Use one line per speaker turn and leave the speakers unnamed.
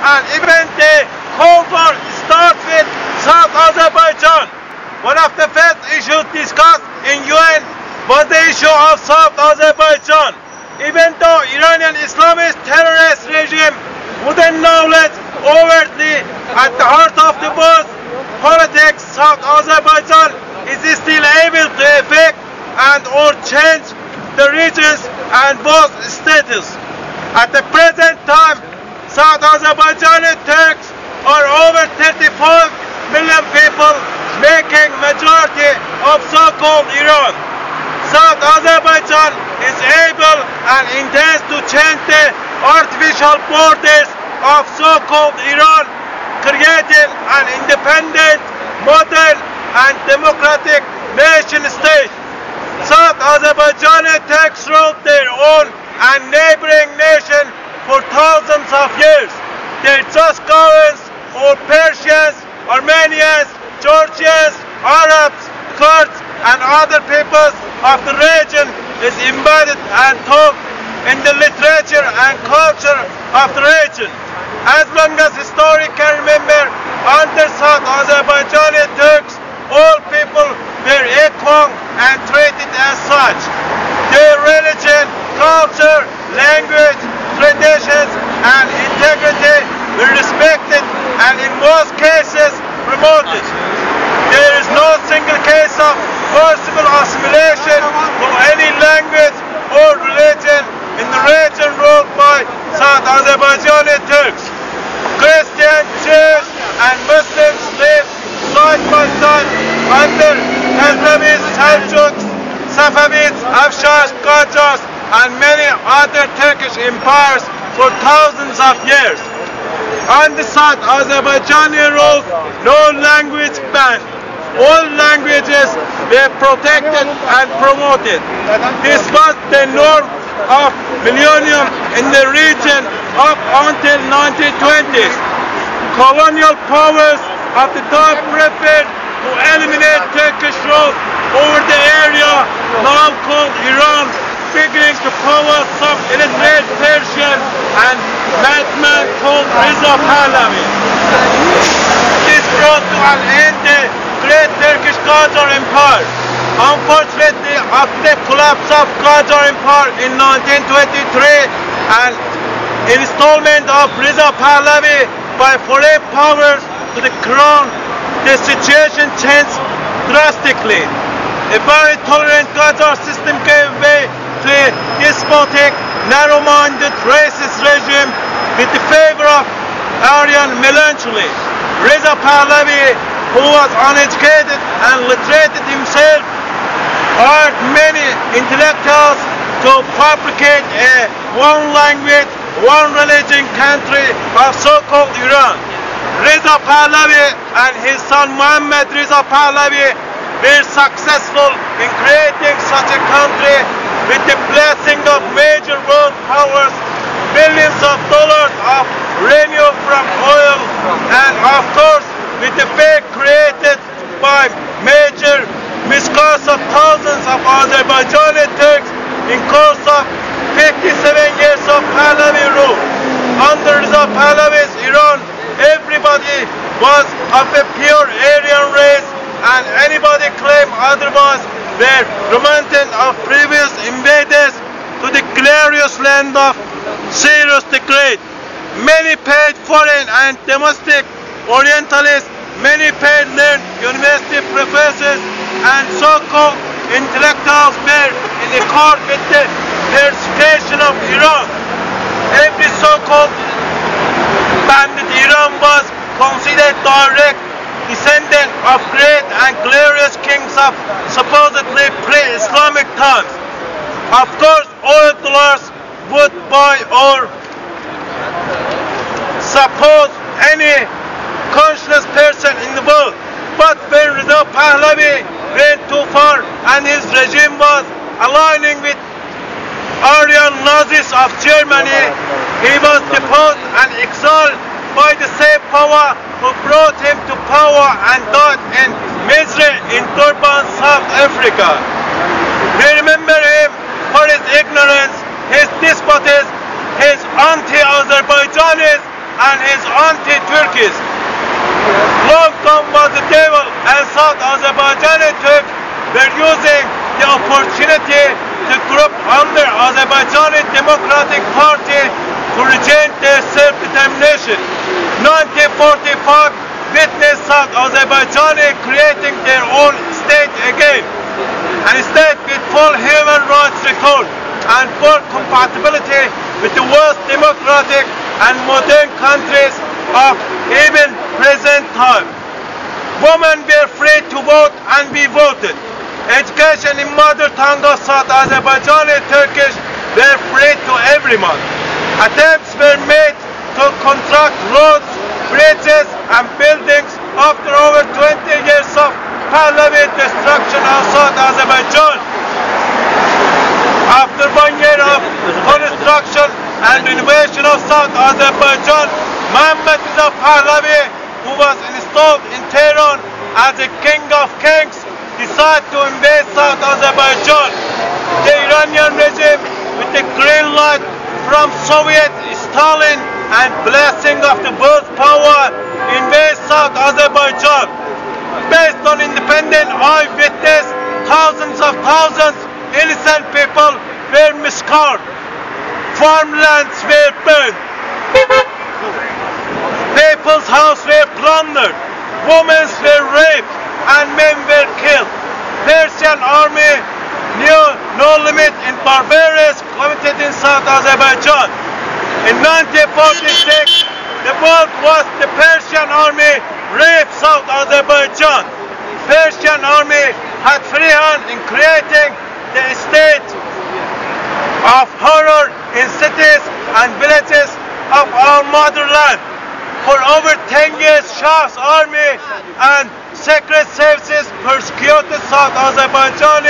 and even the Cold War starts with South Azerbaijan. One of the first issues discussed in UN was the issue of South Azerbaijan. Even though Iranian Islamist terrorist regime would acknowledge overtly at the heart of the world politics, South Azerbaijan is still able to affect and or change the region's and both status. At the present time, South Azerbaijani Turks are over 35 million people, making majority of so-called Iran. South Azerbaijan is able and intends to change the artificial borders of so-called Iran, creating an independent, modern and democratic nation-state. South Azerbaijani Turks ruled their own and neighboring nation for thousands of years. Their just governments, or Persians, Armenians, Georgians, Arabs, Kurds and other peoples of the region is embedded and taught in the literature and culture of the region. As long as historians can remember, under South Azerbaijani Turks, all people were equal and treated as such. Their religion, culture, language, traditions and integrity were respected and in most cases promoted. There is no single case of forcible assimilation to any language or religion in the region ruled by South Azerbaijani Turks. Christians, Jews and Muslims live side by side under Pahlavis, Seljuks, Safavids, Afshars, Qajars and many other Turkish empires for thousands of years. Under South Azerbaijani rule, no language banned. All languages were protected and promoted. This was the norm of millennium in the region up until 1920s. Colonial powers of the time prepared to eliminate Turkish rule over the area now called Iran, beginning to power some illiterate Persian and madman called Reza Pahlavi. This brought to an end the great Turkish Qajar Empire. Unfortunately, after the collapse of Qajar Empire in 1923 and installment of Reza Pahlavi by foreign powers to the crown, the situation changed drastically. A very tolerant Qajar system gave way to a despotic, narrow-minded, racist regime with the favor of Aryan melancholy. Reza Pahlavi, who was uneducated and literated himself, hired many intellectuals to fabricate a one language, one religion country of so-called Iran. Reza Pahlavi and his son Muhammad Reza Pahlavi were successful in creating such a country with the blessing of major world powers, billions of dollars of revenue from oil, and of course with the faith created by major miscarriage of thousands of Azerbaijani Turks in course of 57 years of Pahlavi rule. Under Reza Pahlavi's Iran, everybody was of a pure Aryan race, and anybody claim otherwise were remnant of previous invaders to the glorious land of Cyrus the Great. Many paid foreign and domestic Orientalists, many paid learned university professors and so-called intellectuals were in accord with the persecution of Iran. Every so-called bandit Iran was considered direct descendant of great and glorious kings of supposedly pre-Islamic times. Of course, oil dollars would buy or support any conscious person in the world. But when Reza Pahlavi went too far and his regime was aligning with Aryan Nazis of Germany, he was deposed and exiled by the same power who brought him to power and died in misery in Durban, South Africa. We remember him for his ignorance, his despotism, his anti-Azerbaijanism and his anti-Turkish. Long Tom was the devil, and South Azerbaijani Turks were using the opportunity to group under Azerbaijani Democratic Party to regain their self-determination. 1945 witnessed South Azerbaijani creating their own state again, and state with full human rights record and full compatibility with the worst democratic and modern countries of even present time. Women were free to vote and be voted. Education in mother tongue of South Azerbaijani Turkish were free to everyone. Attempts were made to construct roads, bridges and buildings after over 20 years of Pahlavi destruction of South Azerbaijan. After 1 year of construction and renovation of South Azerbaijan, Muhammad Reza Pahlavi, who was installed in Tehran as the king of kings, decided to invade South Azerbaijan. The Iranian regime, with the green light from Soviet Stalin and blessing of the world power, invaded South Azerbaijan. Based on independent eyewitness, thousands innocent people were massacred. Farmlands were burned. People's houses were plundered. Women were raped and men were killed. Persian army knew no limit in barbarism committed in South Azerbaijan. In 1946, the world watched the Persian army rape South Azerbaijan. Persian army had free hand in creating the state of horror in cities and villages of our motherland. For over 10 years, Shah's army and secret services persecuted South Azerbaijani